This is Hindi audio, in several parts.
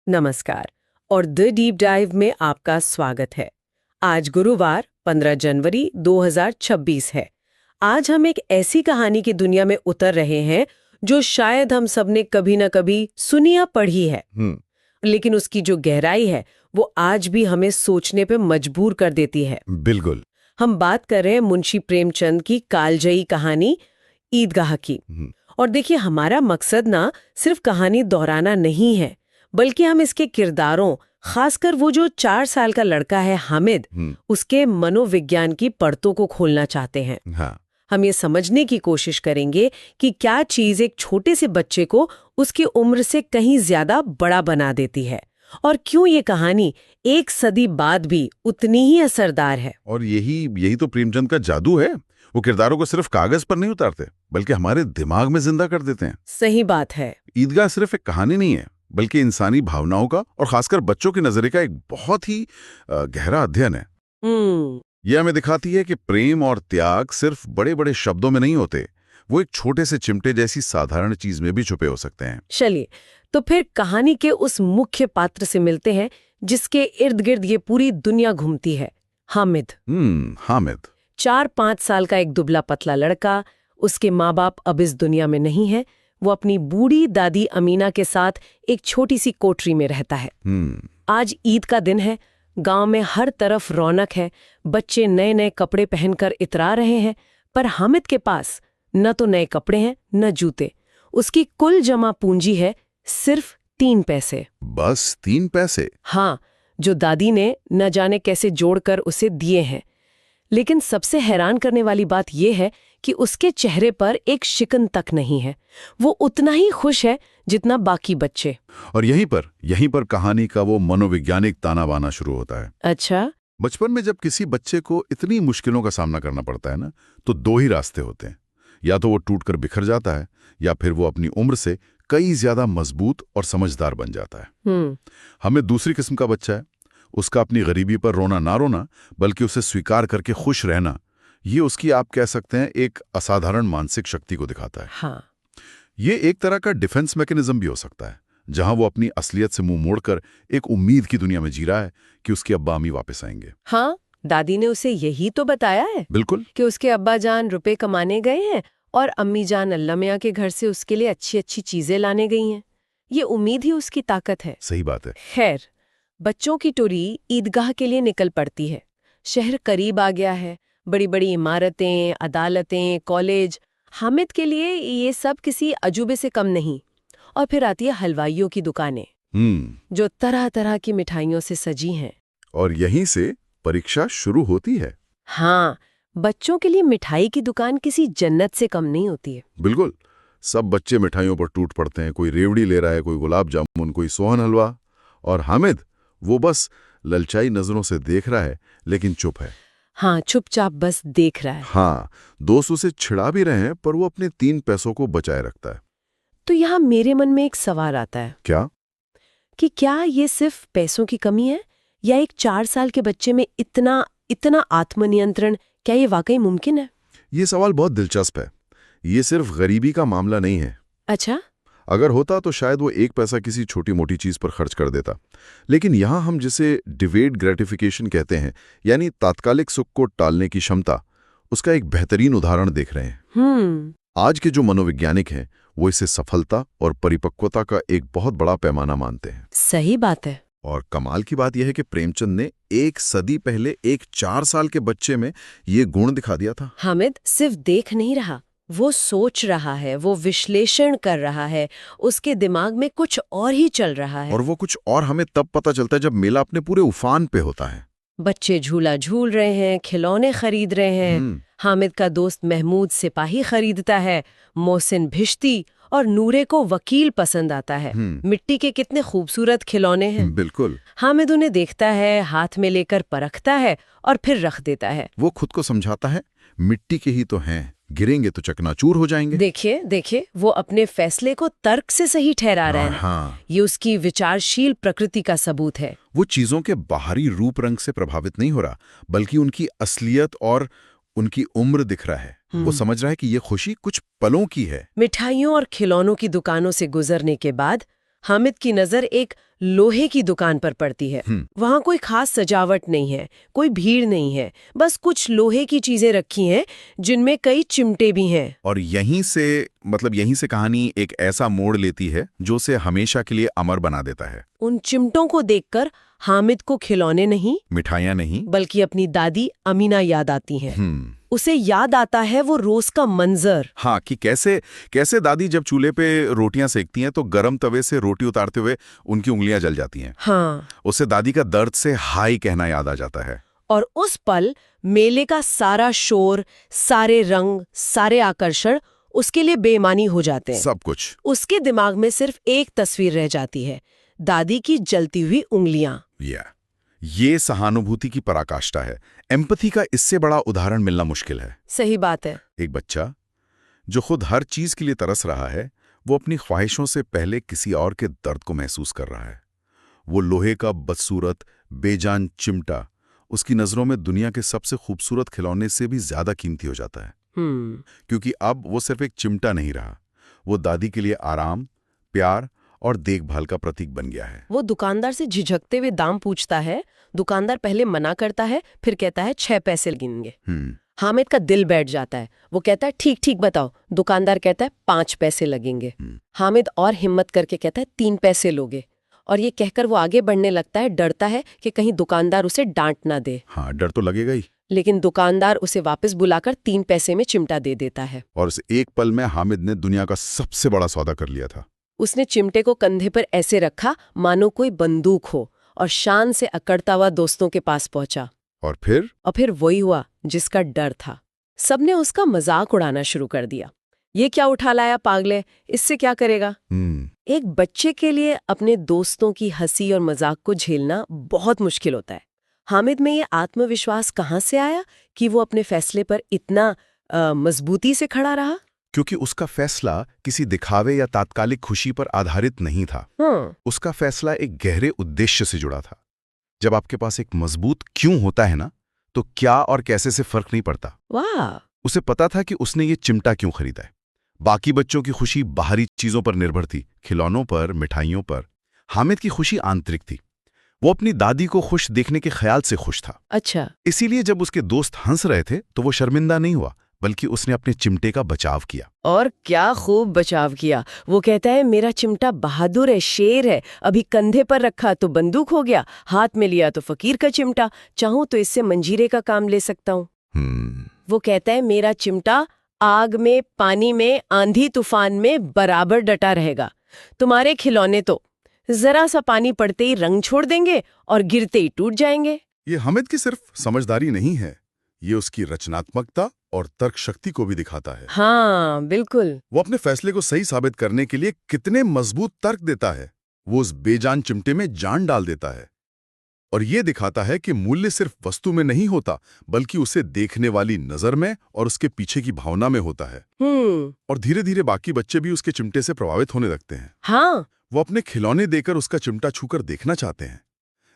नमस्कार और द डीप डाइव में आपका स्वागत है। आज गुरुवार 15 जनवरी 2026 है। आज हम एक ऐसी कहानी की दुनिया में उतर रहे हैं जो शायद हम सब ने कभी न कभी सुनी या पढ़ी है, लेकिन उसकी जो गहराई है वो आज भी हमें सोचने पे मजबूर कर देती है। बिल्कुल। हम बात कर रहे हैं मुंशी प्रेमचंद की कालजयी कहानी ईदगाह की। और देखिए, हमारा मकसद ना सिर्फ कहानी दोहराना नहीं है, बल्कि हम इसके किरदारों, खासकर वो जो 4 साल का लड़का है हामिद, उसके मनोविज्ञान की परतों को खोलना चाहते हैं। हाँ। हम ये समझने की कोशिश करेंगे कि क्या चीज एक छोटे से बच्चे को उसकी उम्र से कहीं ज्यादा बड़ा बना देती है, और क्यों ये कहानी एक सदी बाद भी उतनी ही असरदार है। और यही तो प्रेमचंद का जादू है। वो किरदारों को सिर्फ कागज पर नहीं उतारते, बल्कि हमारे दिमाग में जिंदा कर देते हैं। सही बात है। ईदगाह सिर्फ एक कहानी नहीं है, बल्कि इंसानी भावनाओं का और खासकर बच्चों के नजरिए का एक बहुत ही गहरा अध्ययन है। ये हमें दिखाती है कि प्रेम और त्याग सिर्फ बड़े बड़े शब्दों में नहीं होते, वो एक छोटे से चिमटे जैसी साधारण चीज में भी छुपे हो सकते हैं। चलिए, तो फिर कहानी के उस मुख्य पात्र से मिलते हैं जिसके इर्द गिर्द ये पूरी दुनिया घूमती है, हामिद। हामिद 4-5 साल का एक दुबला पतला लड़का। उसके माँ बाप अब इस दुनिया में नहीं है। वो अपनी बूढ़ी दादी अमीना के साथ एक छोटी सी कोठरी में रहता है। आज ईद का दिन है। गांव में हर तरफ रौनक है। बच्चे नए नए कपड़े पहनकर इतरा रहे हैं, पर हामिद के पास न तो नए कपड़े हैं न जूते। उसकी कुल जमा पूंजी है सिर्फ 3 पैसे। बस 3 पैसे? हाँ, जो दादी ने न जाने कैसे जोड़कर उसे दिए हैं। लेकिन सबसे हैरान करने वाली बात यह है कि उसके चेहरे पर एक शिकन तक नहीं है। वो उतना ही खुश है जितना बाकी बच्चे। और यहीं पर कहानी का वो मनोवैज्ञानिक ताना बाना शुरू होता है। अच्छा। बचपन में जब किसी बच्चे को इतनी मुश्किलों का सामना करना पड़ता है ना, तो 2 ही रास्ते होते हैं। या तो वो टूटकर बिखर जाता है, या फिर वो अपनी उम्र से कई ज्यादा मजबूत और समझदार बन जाता है। हमें दूसरी किस्म का बच्चा है। उसका अपनी गरीबी पर रोना ना रोना, बल्कि उसे स्वीकार करके खुश रहना, ये उसकी, आप कह सकते हैं, एक असाधारण मानसिक शक्ति को दिखाता है। हाँ। ये एक तरह का डिफेंस मैकेनिज्म भी हो सकता है, जहां वो अपनी असलियत से मुंह मोड़कर एक उम्मीद की दुनिया में जी रहा है कि उसके अब्बा अम्मी वापस आएंगे। हाँ, दादी ने उसे यही तो बताया है। बिल्कुल, कि उसके अब्बा जान रुपए कमाने गए हैं और अम्मी जान अल्लाह मियां के घर से उसके लिए अच्छी अच्छी चीजें लाने गई हैं। ये उम्मीद ही उसकी ताकत है। सही बात है। खैर, बच्चों की टोली ईदगाह के लिए निकल पड़ती है। शहर करीब आ गया है। बड़ी बड़ी इमारतें, अदालतें, कॉलेज। हामिद के लिए ये सब किसी अजूबे से कम नहीं। और फिर आती है हलवाइयों की दुकानें, जो तरह तरह की मिठाइयों से सजी हैं। और यहीं से परीक्षा शुरू होती है। हाँ, बच्चों के लिए मिठाई की दुकान किसी जन्नत से कम नहीं होती है। बिल्कुल, सब बच्चे मिठाइयों पर टूट पड़ते हैं। कोई रेवड़ी ले रहा है, कोई गुलाब जामुन, कोई सोहन हलवा। और हामिद, वो बस ललचाई नजरों से देख रहा है, लेकिन चुप है। हाँ, चुपचाप बस देख रहा है। हाँ, दोस्त उसे छिड़ा भी रहे हैं, पर वो अपने 3 पैसों को बचाए रखता है। तो यहाँ मेरे मन में एक सवाल आता है। क्या? कि क्या ये सिर्फ पैसों की कमी है, या एक 4 साल के बच्चे में इतना आत्मनियंत्रण, क्या ये वाकई मुमकिन है? ये सवाल बहुत दिलचस्प है। ये सिर्फ गरीबी का मामला नहीं है। अच्छा। अगर होता तो शायद वो 1 पैसा किसी छोटी मोटी चीज पर खर्च कर देता। लेकिन यहाँ हम जिसे डिवेड ग्रेटिफिकेशन कहते हैं, यानी तात्कालिक सुख को टालने की क्षमता, उसका एक बेहतरीन उदाहरण देख रहे हैं। आज के जो मनोवैज्ञानिक हैं, वो इसे सफलता और परिपक्वता का एक बहुत बड़ा पैमाना मानते हैं। सही बात है। और कमाल की बात यह है कि प्रेमचंद ने 1 सदी पहले एक 4 साल के बच्चे में ये गुण दिखा दिया था। हामिद सिर्फ देख नहीं रहा, वो सोच रहा है, वो विश्लेषण कर रहा है। उसके दिमाग में कुछ और ही चल रहा है। और वो कुछ और हमें तब पता चलता है जब मेला अपने पूरे उफान पे होता है। बच्चे झूला झूल रहे हैं, खिलौने खरीद रहे हैं। हामिद का दोस्त महमूद सिपाही खरीदता है, मोहसिन भिश्ती, और नूरे को वकील पसंद आता है। मिट्टी के कितने खूबसूरत खिलौने हैं। बिल्कुल। हामिद उन्हें देखता है, हाथ में लेकर परखता है और फिर रख देता है। वो खुद को समझाता है, मिट्टी के ही तो हैं, गिरेंगे तो चकनाचूर हो जाएंगे। देखिए, वो अपने फैसले को तर्क से सही ठहरा रहे हैं। हाँ। ये उसकी विचारशील प्रकृति का सबूत है। वो चीजों के बाहरी रूप रंग से प्रभावित नहीं हो रहा, बल्कि उनकी असलियत और उनकी उम्र दिख रहा है। वो समझ रहा है कि ये खुशी कुछ पलों की है। मिठाइयों और खिलौनों की दुकानों से गुजरने के बाद हामिद की नजर एक लोहे की दुकान पर पड़ती है। वहां कोई खास सजावट नहीं है, कोई भीड़ नहीं है, बस कुछ लोहे की चीजें रखी हैं जिनमें कई चिमटे भी हैं। और यहीं से कहानी एक ऐसा मोड़ लेती है जो उसे हमेशा के लिए अमर बना देता है। उन चिमटों को देखकर हामिद को खिलौने नहीं, मिठाइयां नहीं, बल्कि अपनी दादी अमीना याद आती हैं। उसे याद आता है वो रोज का मंजर। हाँ, कि कैसे दादी जब चूल्हे पे रोटियां सेकती हैं तो गरम तवे से रोटी उतारते हुए उनकी उंगलियां जल जाती हैं। हाँ। उसे दादी का दर्द से हाय कहना याद आ जाता है। और उस पल मेले का सारा शोर, सारे रंग, सारे आकर्षण उसके लिए बेईमानी हो जाते हैं। सब कुछ। उसके दिमाग में सिर्फ एक तस्वीर रह जाती है, दादी की जलती हुई उंगलियां। ये सहानुभूति की पराकाष्ठा है। एम्पैथी का इससे बड़ा उदाहरण मिलना मुश्किल है। सही बात है। एक बच्चा जो खुद हर चीज के लिए तरस रहा है, वो अपनी ख्वाहिशों से पहले किसी और के दर्द को महसूस कर रहा है। वो लोहे का बदसूरत बेजान चिमटा उसकी नजरों में दुनिया के सबसे खूबसूरत खिलौने से भी ज्यादा कीमती हो जाता है। क्योंकि अब वो सिर्फ एक चिमटा नहीं रहा, वो दादी के लिए आराम, प्यार और देखभाल का प्रतीक बन गया है। वो दुकानदार से झिझकते हुए दाम पूछता है। दुकानदार पहले मना करता है, फिर कहता है 6 पैसे लगेंगे। हामिद का दिल बैठ जाता है। वो कहता है ठीक ठीक बताओ। दुकानदार कहता है 5 पैसे लगेंगे। हामिद और हिम्मत करके कहता है 3 पैसे लोगे। और ये कहकर वो आगे बढ़ने लगता है, डरता है कि कहीं दुकानदार उसे डांट ना दे। हाँ, डर तो लगेगा ही। लेकिन दुकानदार उसे वापस बुलाकर 3 पैसे में चिमटा दे देता है। और उस एक पल में हामिद ने दुनिया का सबसे बड़ा सौदा कर लिया था। उसने चिमटे को कंधे पर ऐसे रखा मानो कोई बंदूक हो, और शान से अकड़ता हुआ दोस्तों के पास पहुंचा। और फिर वही हुआ जिसका डर था। सबने उसका मजाक उड़ाना शुरू कर दिया। ये क्या उठा लाया पागले, इससे क्या करेगा। एक बच्चे के लिए अपने दोस्तों की हंसी और मजाक को झेलना बहुत मुश्किल होता है। हामिद में ये आत्मविश्वास कहाँ से आया कि वो अपने फैसले पर इतना मजबूती से खड़ा रहा? क्योंकि उसका फैसला किसी दिखावे या तात्कालिक खुशी पर आधारित नहीं था। उसका फैसला एक गहरे उद्देश्य से जुड़ा था। जब आपके पास एक मजबूत क्यों होता है ना, तो क्या और कैसे से फर्क नहीं पड़ता। वाह। उसे पता था कि उसने ये चिमटा क्यों खरीदा है। बाकी बच्चों की खुशी बाहरी चीजों पर निर्भर थी, खिलौनों पर, मिठाइयों पर। हामिद की खुशी आंतरिक थी। वो अपनी दादी को खुश देखने के ख्याल से खुश था। अच्छा। इसीलिए जब उसके दोस्त हंस रहे थे तो वो शर्मिंदा नहीं हुआ, बल्कि उसने अपने चिमटे का बचाव किया। और क्या खूब बचाव किया। वो कहता है मेरा चिमटा बहादुर है, शेर है। अभी कंधे पर रखा तो बंदूक हो गया, हाथ में लिया तो फकीर का चिमटा। चाहूं तो इससे मंजीरे का काम ले सकता हूँ। वो कहता है मेरा चिमटा आग में, पानी में, आंधी तूफान में बराबर डटा रहेगा। तुम्हारे खिलौने तो जरा सा पानी पड़ते ही रंग छोड़ देंगे और गिरते ही टूट जाएंगे। ये हामिद की सिर्फ समझदारी नहीं है, ये उसकी रचनात्मकता और तर्क शक्ति को भी दिखाता है। हाँ बिल्कुल। वो अपने फैसले को सही साबित करने के लिए कितने मजबूत तर्क देता है। वो उस बेजान चिमटे में जान डाल देता है। और ये दिखाता है कि मूल्य सिर्फ वस्तु में नहीं होता, बल्कि उसे देखने वाली नजर में और उसके पीछे की भावना में होता है। और धीरे धीरे बाकी बच्चे भी उसके चिमटे से प्रभावित होने लगते हैं। हाँ। वो अपने खिलौने देकर उसका चिमटा छूकर देखना चाहते हैं।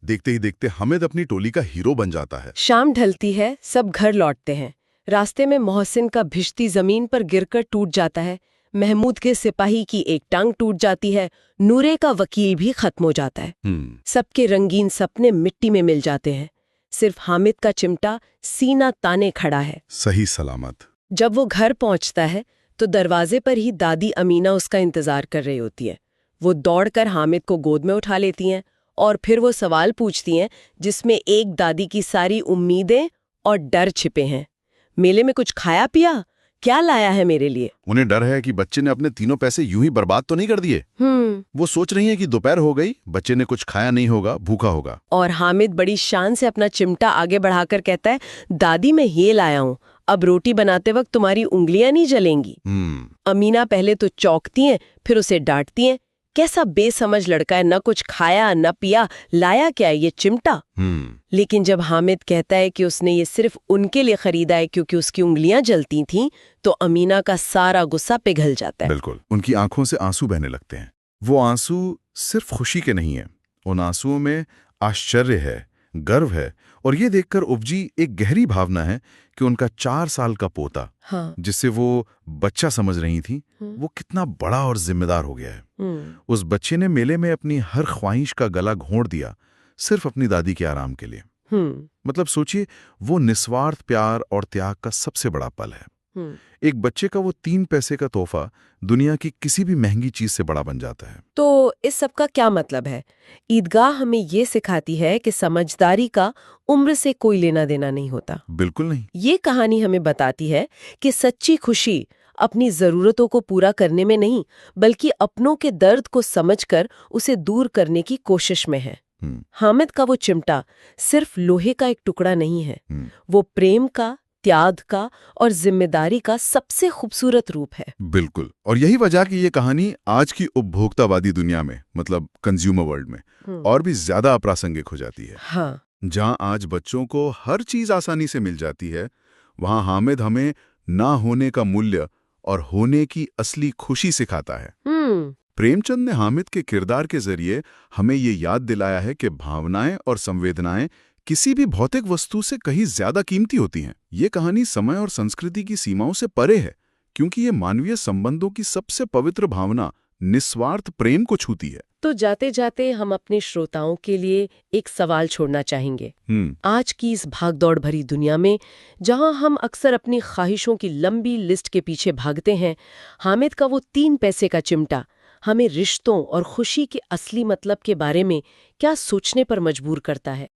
देखते ही देखते हामिद अपनी टोली का हीरो बन जाता है। शाम ढलती है, सब घर लौटते हैं। रास्ते में मोहसिन का भिश्ती जमीन पर गिरकर टूट जाता है। महमूद के सिपाही की एक टांग टूट जाती है। नूरे का वकील भी खत्म हो जाता है। सबके रंगीन सपने मिट्टी में मिल जाते हैं। सिर्फ हामिद का चिमटा सीना ताने खड़ा है, सही सलामत। जब वो घर पहुंचता है तो दरवाजे पर ही दादी अमीना उसका इंतजार कर रही होती है। वो दौड़कर हामिद को गोद में उठा लेती हैं और फिर वो सवाल पूछती हैं जिसमें एक दादी की सारी उम्मीदें और डर छिपे हैं। मेले में कुछ खाया पिया? क्या लाया है मेरे लिए? उन्हें डर है कि बच्चे ने अपने 3 पैसे यूं ही बर्बाद तो नहीं कर दिए। वो सोच रही हैं कि दोपहर हो गई, बच्चे ने कुछ खाया नहीं होगा, भूखा होगा। और हामिद बड़ी शान से अपना चिमटा आगे बढ़ाकर कहता है, दादी मैं ये लाया हूँ, अब रोटी बनाते वक्त तुम्हारी उंगलियां नहीं जलेंगी। अमीना पहले तो चौंकती हैं, फिर उसे डांटती हैं। कैसा बेसमझ लड़का है, न कुछ खाया न पिया, लाया क्या है ये चिमटा। लेकिन जब हामिद कहता है कि उसने ये सिर्फ उनके लिए खरीदा है क्योंकि उसकी उंगलियां जलती थीं, तो अमीना का सारा गुस्सा पिघल जाता है। बिल्कुल। उनकी आंखों से आंसू बहने लगते हैं। वो आंसू सिर्फ खुशी के नहीं है, उन आंसुओं में आश्चर्य है, गर्व है, और ये देखकर उपजी एक गहरी भावना है कि उनका 4 साल का पोता, हाँ। जिसे वो बच्चा समझ रही थी, वो कितना बड़ा और जिम्मेदार हो गया है। उस बच्चे ने मेले में अपनी हर ख्वाहिश का गला घोंट दिया, सिर्फ अपनी दादी के आराम के लिए। मतलब सोचिए, वो निस्वार्थ प्यार और त्याग का सबसे बड़ा पल है। एक बच्चे का वो 3 पैसे का तोहफा दुनिया की किसी भी महंगी चीज से बड़ा बन जाता है। तो इस सब का क्या मतलब है? ईदगाह हमें ये सिखाती है कि समझदारी का उम्र से कोई लेना देना नहीं होता। बिल्कुल नहीं। ये कहानी हमें बताती है कि सच्ची खुशी अपनी जरूरतों को पूरा करने में नहीं, बल्कि अपनों के दर्द को समझकर उसे दूर करने की कोशिश में है। हामिद का वो चिमटा सिर्फ लोहे का एक टुकड़ा नहीं है, वो प्रेम का, त्याग का और जिम्मेदारी का सबसे खूबसूरत रूप है। बिल्कुल, और यही वजह कि ये कहानी आज की उपभोक्तावादी दुनिया में, मतलब कंज्यूमर वर्ल्ड में, और भी ज्यादा अप्रासंगिक हो जाती है। हाँ। जहां आज बच्चों को हर चीज आसानी से मिल जाती है, वहां हामिद हमें ना होने का मूल्य और होने की असली खुशी सिखाता है। प्रेमचंद ने हामिद के किरदार के जरिए हमें ये याद दिलाया है कि भावनाएं और संवेदनाएं किसी भी भौतिक वस्तु से कहीं ज्यादा कीमती होती हैं। ये कहानी समय और संस्कृति की सीमाओं से परे है, क्योंकि ये मानवीय संबंधों की सबसे पवित्र भावना, निस्वार्थ प्रेम को छूती है। तो जाते जाते हम अपने श्रोताओं के लिए एक सवाल छोड़ना चाहेंगे। आज की इस भागदौड़ भरी दुनिया में, जहां हम अक्सर अपनी ख्वाहिशों की लंबी लिस्ट के पीछे भागते हैं, हामिद का वो 3 पैसे का चिमटा हमें रिश्तों और खुशी के असली मतलब के बारे में क्या सोचने पर मजबूर करता है?